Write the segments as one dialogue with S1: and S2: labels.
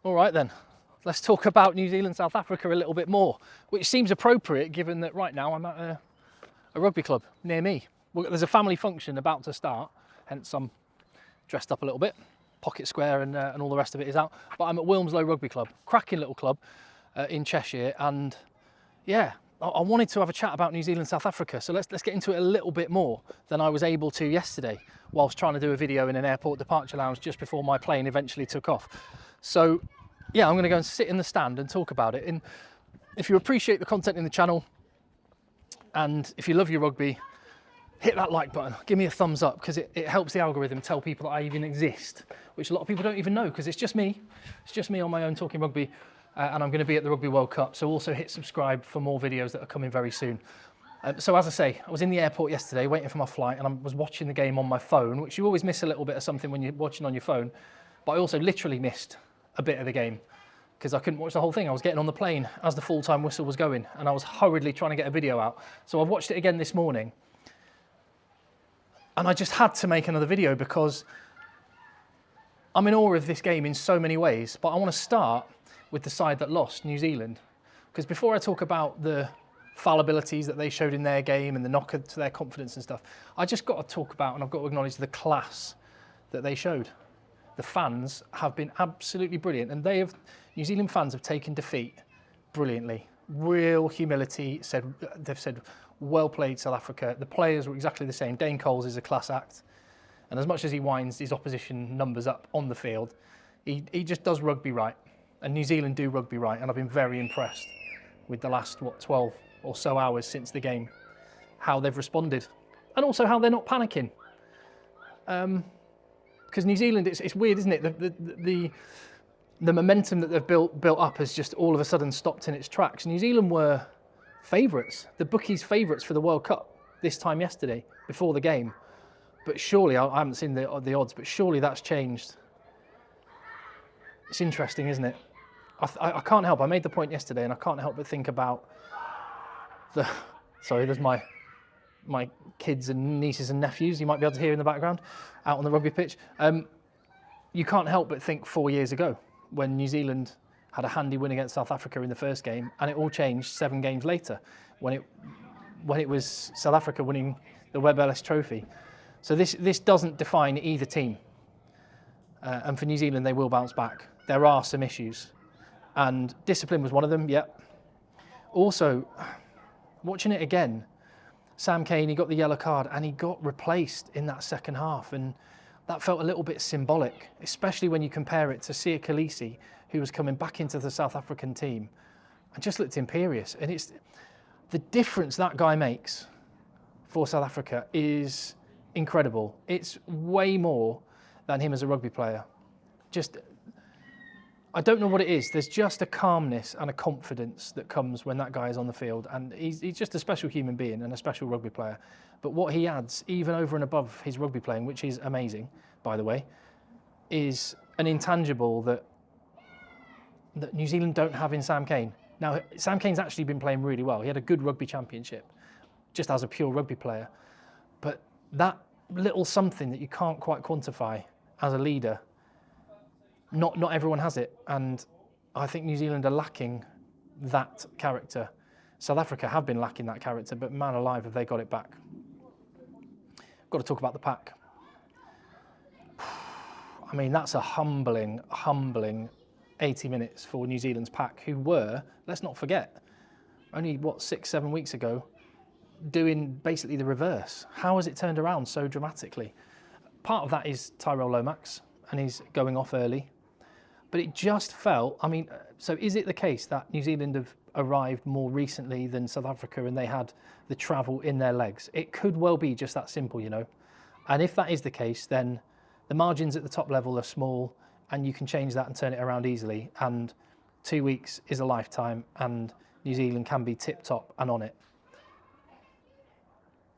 S1: All right then, let's talk about New Zealand, South Africa a little bit more, which seems appropriate given that right now I'm at a rugby club near me. Well, there's a family function about to start, hence I'm dressed up a little bit. Pocket square and all the rest of it is out. But I'm at Wilmslow Rugby Club, cracking little club in Cheshire, and yeah, I wanted to have a chat about New Zealand, South Africa. So let's get into it a little bit more than I was able to yesterday, whilst trying to do a video in an airport departure lounge just before my plane eventually took off. So yeah, I'm going to go and sit in the stand and talk about it. And if you appreciate the content in the channel, and if you love your rugby, hit that like button, give me a thumbs up, because it helps the algorithm tell people that I even exist, which a lot of people don't even know, because it's just me on my own talking rugby, and I'm going to be at the Rugby World Cup, so also hit subscribe for more videos that are coming very soon. So as I say, I was in the airport yesterday waiting for my flight, and I was watching the game on my phone, which you always miss a little bit of something when you're watching on your phone, but I also literally missed a bit of the game because I couldn't watch the whole thing. I was getting on the plane as the full-time whistle was going, and I was hurriedly trying to get a video out. So I've watched it again this morning, and I just had to make another video because I'm in awe of this game in so many ways. But I want to start with the side that lost, New Zealand, because before I talk about the fallibilities that they showed in their game and the knocker to their confidence and stuff, I just got to talk about, and I've got to acknowledge the class that they showed. The fans have been absolutely brilliant, and New Zealand fans have taken defeat brilliantly. Real humility. They've said, well played, South Africa. The players were exactly the same. Dane Coles is a class act, and as much as he winds his opposition numbers up on the field, he just does rugby right, and New Zealand do rugby right, and I've been very impressed with the last 12 or so hours since the game, how they've responded, and also how they're not panicking. Because New Zealand, it's weird, isn't it? The momentum that they've built up has just all of a sudden stopped in its tracks. New Zealand were favourites, the bookies' favourites for the World Cup this time yesterday, before the game. But surely, I haven't seen the odds, but surely that's changed. It's interesting, isn't it? I can't help, I made the point yesterday, and I can't help but think about sorry, there's my kids and nieces and nephews, you might be able to hear in the background, out on the rugby pitch. You can't help but think 4 years ago, when New Zealand had a handy win against South Africa in the first game, and it all changed 7 games later, when it was South Africa winning the Webb Ellis Trophy. So this doesn't define either team. And for New Zealand, they will bounce back. There are some issues, and discipline was one of them, yep. Also, watching it again, Sam Cane, he got the yellow card and he got replaced in that second half, and that felt a little bit symbolic, especially when you compare it to Sia Khaleesi, who was coming back into the South African team and just looked imperious. And it's the difference that guy makes for South Africa is incredible. It's way more than him as a rugby player. I don't know what it is. There's just a calmness and a confidence that comes when that guy is on the field, and he's just a special human being and a special rugby player. But what he adds, even over and above his rugby playing, which is amazing, by the way, is an intangible that New Zealand don't have in Sam Cane. Now, Sam Cane's actually been playing really well. He had a good rugby championship, just as a pure rugby player. But that little something that you can't quite quantify as a leader, not everyone has it, and I think New Zealand are lacking that character. South Africa have been lacking that character, but man alive, have they got it back. Got to talk about the pack. I mean, that's a humbling 80 minutes for New Zealand's pack, who were, let's not forget, only 6-7 weeks ago, doing basically the reverse. How has it turned around so dramatically? Part of that is Tyrell Lomax, and he's going off early. But it just felt, I mean, so is it the case that New Zealand have arrived more recently than South Africa and they had the travel in their legs? It could well be just that simple, you know. And if that is the case, then the margins at the top level are small, and you can change that and turn it around easily. And 2 weeks is a lifetime, and New Zealand can be tip-top and on it.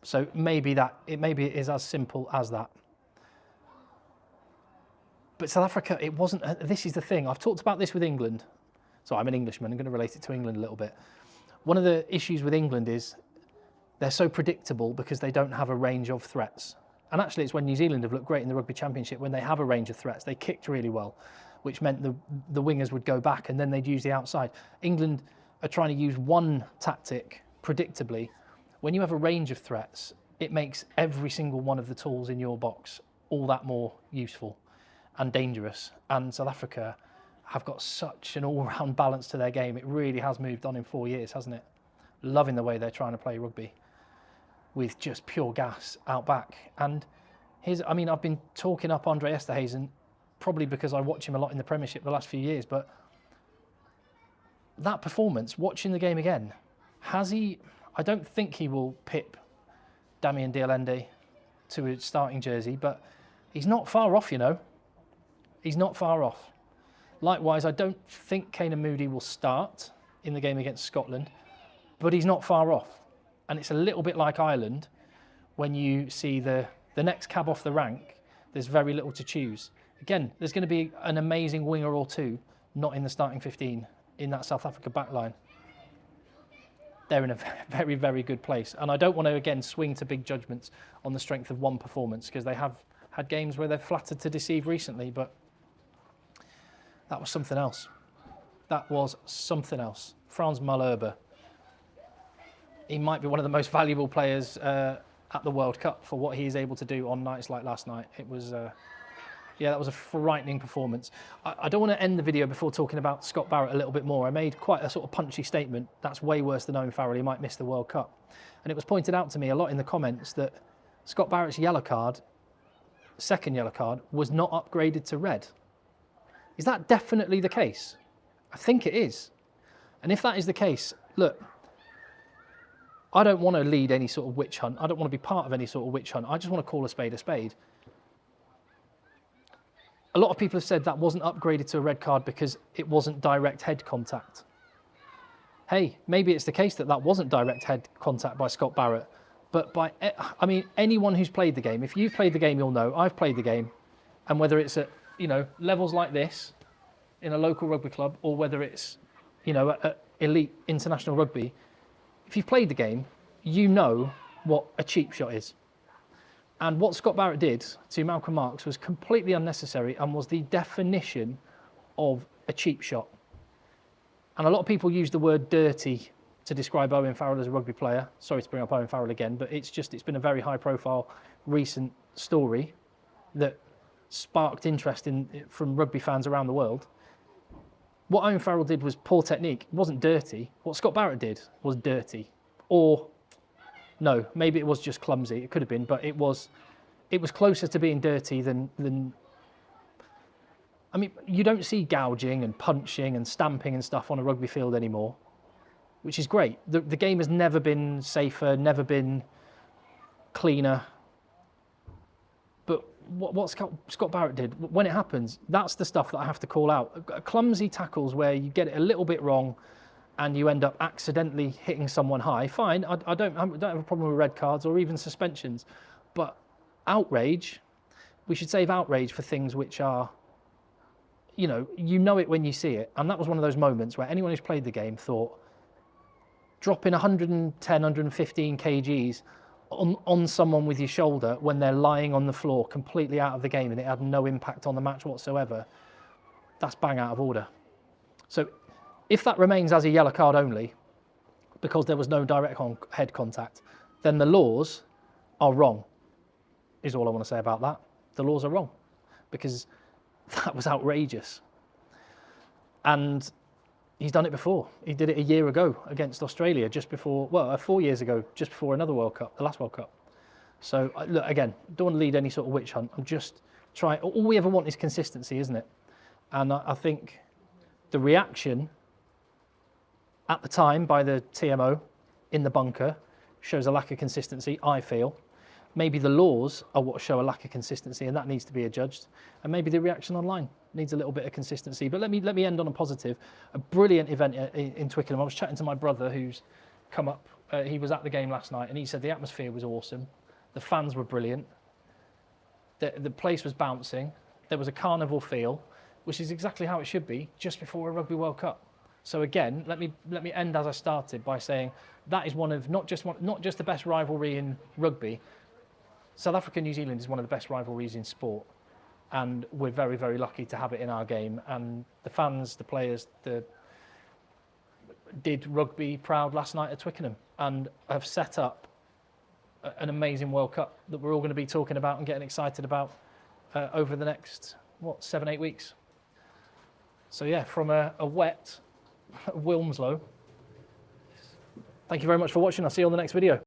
S1: So maybe it is as simple as that. But South Africa, it wasn't. This is the thing. I've talked about this with England. So I'm an Englishman. I'm going to relate it to England a little bit. One of the issues with England is they're so predictable because they don't have a range of threats. And actually, it's when New Zealand have looked great in the Rugby Championship when they have a range of threats. They kicked really well. which meant the wingers would go back and then they'd use the outside. England are trying to use one tactic predictably. When you have a range of threats, it makes every single one of the tools in your box all that more useful and dangerous. And South Africa have got such an all-round balance to their game. It really has moved on in 4 years, hasn't it? Loving the way they're trying to play rugby with just pure gas out back. And I mean, I've been talking up Andre Esterhuizen probably because I watch him a lot in the Premiership the last few years, but that performance, watching the game again, I don't think he will pip Damien Dialende to a starting jersey, but he's not far off, you know. He's not far off. Likewise, I don't think Kane Moody will start in the game against Scotland, but he's not far off. And it's a little bit like Ireland, when you see the next cab off the rank, there's very little to choose. Again, there's going to be an amazing winger or two not in the starting 15 in that South Africa backline. They're in a very, very good place. And I don't want to, again, swing to big judgments on the strength of one performance, because they have had games where they've flattered to deceive recently, but that was something else. That was something else. Frans Malherbe. He might be one of the most valuable players at the World Cup for what he is able to do on nights like last night. It was, yeah, that was a frightening performance. I don't want to end the video before talking about Scott Barrett a little bit more. I made quite a sort of punchy statement. That's way worse than Owen Farrell. He might miss the World Cup. And it was pointed out to me a lot in the comments that Scott Barrett's yellow card, second yellow card, was not upgraded to red. Is that definitely the case? I think it is. And if that is the case, look, I don't want to lead any sort of witch hunt. I don't want to be part of any sort of witch hunt. I just want to call a spade a spade. A lot of people have said that wasn't upgraded to a red card because it wasn't direct head contact. Hey, maybe it's the case that that wasn't direct head contact by Scott Barrett. But I mean, anyone who's played the game, if you've played the game, you'll know. I've played the game. And whether it's at, you know, levels like this in a local rugby club, or whether it's, you know, at elite international rugby, if you've played the game, you know what a cheap shot is. And what Scott Barrett did to Malcolm Marx was completely unnecessary and was the definition of a cheap shot. And a lot of people use the word dirty to describe Owen Farrell as a rugby player. Sorry to bring up Owen Farrell again, but it's been a very high profile recent story that sparked interest from rugby fans around the world. What Owen Farrell did was poor technique. It wasn't dirty. What Scott Barrett did was dirty. Or, no, maybe it was just clumsy. It could have been, but it was closer to being dirty than I mean, you don't see gouging and punching and stamping and stuff on a rugby field anymore, which is great. The game has never been safer, never been cleaner. But what Scott Barrett did, when it happens, that's the stuff that I have to call out. Clumsy tackles where you get it a little bit wrong and you end up accidentally hitting someone high, fine. I don't have a problem with red cards or even suspensions. But outrage, we should save outrage for things which are, you know it when you see it. And that was one of those moments where anyone who's played the game thought, dropping 110, 115 kgs on someone with your shoulder when they're lying on the floor completely out of the game and it had no impact on the match whatsoever, that's bang out of order. So if that remains as a yellow card only, because there was no direct head contact, then the laws are wrong, is all I want to say about that. The laws are wrong, because that was outrageous. And he's done it before. He did it a year ago against Australia, just before, 4 years ago, just before another World Cup, the last World Cup. So, look, again, don't want to lead any sort of witch hunt. I'm just trying, all we ever want is consistency, isn't it? And I think the reaction at the time by the TMO in the bunker shows a lack of consistency, I feel. Maybe the laws are what show a lack of consistency, and that needs to be adjudged. And maybe the reaction online needs a little bit of consistency. But let me end on a positive. A brilliant event in Twickenham. I was chatting to my brother who's come up. He was at the game last night, and he said the atmosphere was awesome. The fans were brilliant. The place was bouncing. There was a carnival feel, which is exactly how it should be just before a Rugby World Cup. So again, let me end as I started by saying that is one of not just the best rivalry in rugby. South Africa and New Zealand is one of the best rivalries in sport. and we're very, very lucky to have it in our game. And the fans, the players, did rugby proud last night at Twickenham and have set up an amazing World Cup that we're all going to be talking about and getting excited about over the next, 7-8 weeks. So yeah, from a wet Wilmslow, thank you very much for watching. I'll see you on the next video.